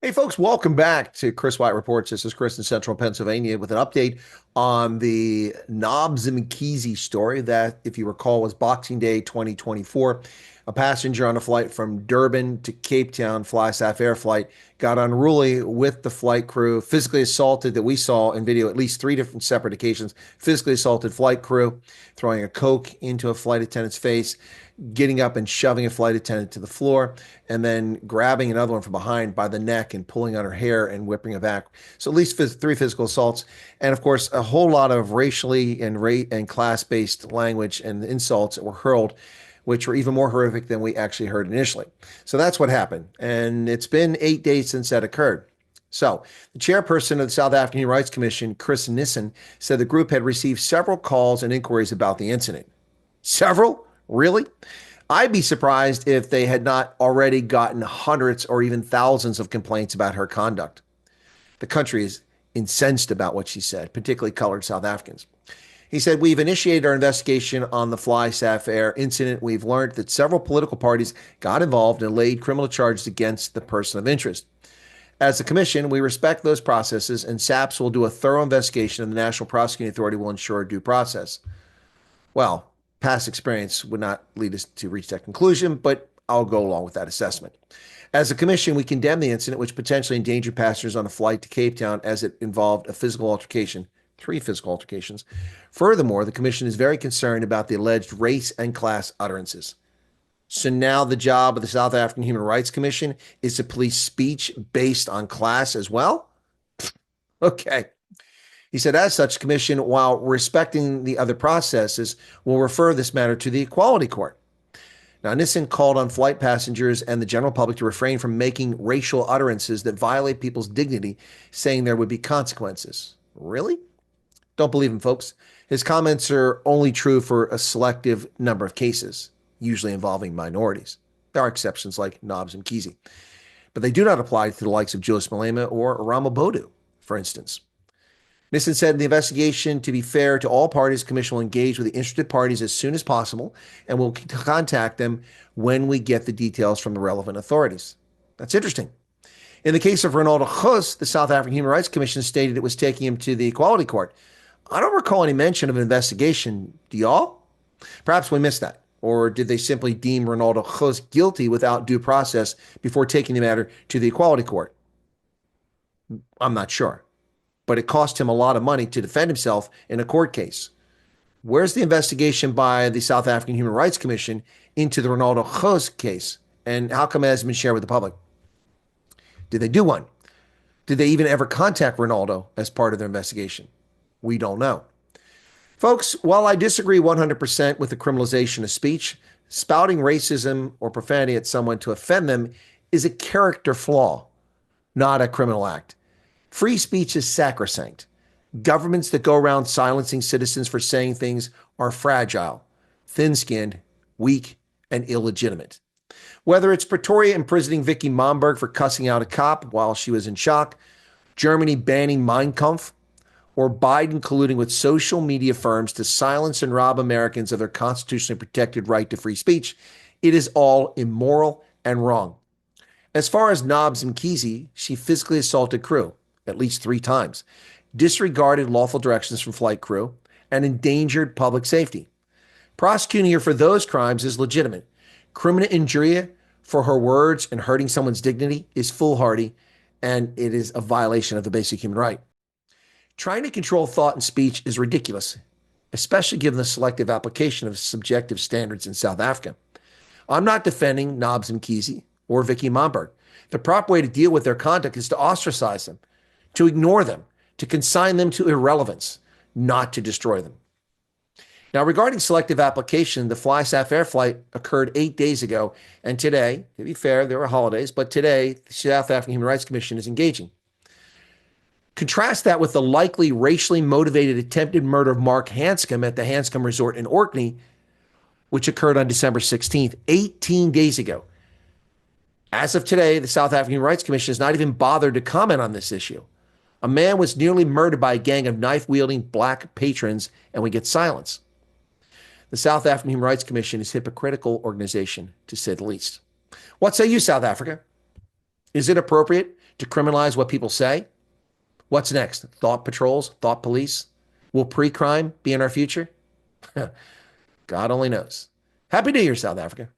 Hey, folks, welcome back to Chris Wyatt Reports. This is Chris in Central Pennsylvania with an update on the Nobs Mkhize story that, if you recall, was Boxing Day 2024. A passenger on a flight from Durban to Cape Town, SAHRC flight, got unruly with the flight crew, physically assaulted, that we saw in video at least three different separate occasions, physically assaulted flight crew, throwing a Coke into a flight attendant's face, getting up and shoving a flight attendant to the floor, and then grabbing another one from behind by the neck and pulling on her hair and whipping her back. So at least three physical assaults, and of course a whole lot of racially and class-based language and insults that were hurled, which were even more horrific than we actually heard initially. So that's what happened, and it's been 8 days since that occurred. So, the chairperson of the South African Human Rights Commission, Chris Nicklin, said the group had received several calls and inquiries about the incident. Several? Really? I'd be surprised if they had not already gotten hundreds or even thousands of complaints about her conduct. The country is incensed about what she said, particularly colored South Africans. He said, "We've initiated our investigation on the SAHRC incident. We've learned that several political parties got involved and laid criminal charges against the person of interest. As a commission, we respect those processes, and SAPS will do a thorough investigation, and the National Prosecuting Authority will ensure due process." Well, past experience would not lead us to reach that conclusion, but I'll go along with that assessment. As a commission, we condemn the incident, which potentially endangered passengers on a flight to Cape Town, as it involved a physical altercation, three physical altercations. Furthermore, the commission is very concerned about the alleged race and class utterances. So now the job of the South African Human Rights Commission is to police speech based on class as well? Okay. He said, as such, the commission, while respecting the other processes, will refer this matter to the Equality Court. Now, Nicklin called on flight passengers and the general public to refrain from making racial utterances that violate people's dignity, saying there would be consequences. Really? Don't believe him, folks. His comments are only true for a selective number of cases, usually involving minorities. There are exceptions like Nobs Mkhize, but they do not apply to the likes of Julius Malema or Rama Bodu, for instance. Nicklin said in the investigation, to be fair to all parties, the commission will engage with the interested parties as soon as possible and will contact them when we get the details from the relevant authorities. That's interesting. In the case of Ronaldo Mkhize, the South African Human Rights Commission stated it was taking him to the Equality Court. I don't recall any mention of an investigation. Do y'all? Perhaps we missed that. Or did they simply deem Ronaldo Mkhize guilty without due process before taking the matter to the Equality Court? I'm not sure. But it cost him a lot of money to defend himself in a court case. Where's the investigation by the South African Human Rights Commission into the Ronaldo Mkhize case? And how come it hasn't been shared with the public? Did they do one? Did they even ever contact Ronaldo as part of their investigation? We don't know. Folks, while I disagree 100% with the criminalization of speech, spouting racism or profanity at someone to offend them is a character flaw, not a criminal act. Free speech is sacrosanct. Governments that go around silencing citizens for saying things are fragile, thin-skinned, weak, and illegitimate. Whether it's Pretoria imprisoning Vicky Momberg for cussing out a cop while she was in shock, Germany banning Mein Kampf, or Biden colluding with social media firms to silence and rob Americans of their constitutionally protected right to free speech, it is all immoral and wrong. As far as Nobs Mkhize, she physically assaulted crew at least 3 times, disregarded lawful directions from flight crew, and endangered public safety. Prosecuting her for those crimes is legitimate. Criminal injuria for her words and hurting someone's dignity is foolhardy, and it is a violation of the basic human right. Trying to control thought and speech is ridiculous, especially given the selective application of subjective standards in South Africa. I'm not defending Nobs Mkhize or Vicky Momberg. The proper way to deal with their conduct is to ostracize them, to ignore them, to consign them to irrelevance, not to destroy them. Now, regarding selective application, the SAHRC flight occurred 8 days ago, and today, to be fair, there were holidays, but today, the South African Human Rights Commission is engaging. Contrast that with the likely racially motivated attempted murder of Mark Hanscom at the Hanscom Resort in Orkney, which occurred on December 16th, 18 days ago. As of today, the South African Human Rights Commission has not even bothered to comment on this issue. A man was nearly murdered by a gang of knife-wielding black patrons, and we get silence. The South African Human Rights Commission is a hypocritical organization, to say the least. What say you, South Africa? Is it appropriate to criminalize what people say? What's next? Thought patrols, thought police? Will pre crime be in our future? God only knows. Happy New Year, South Africa.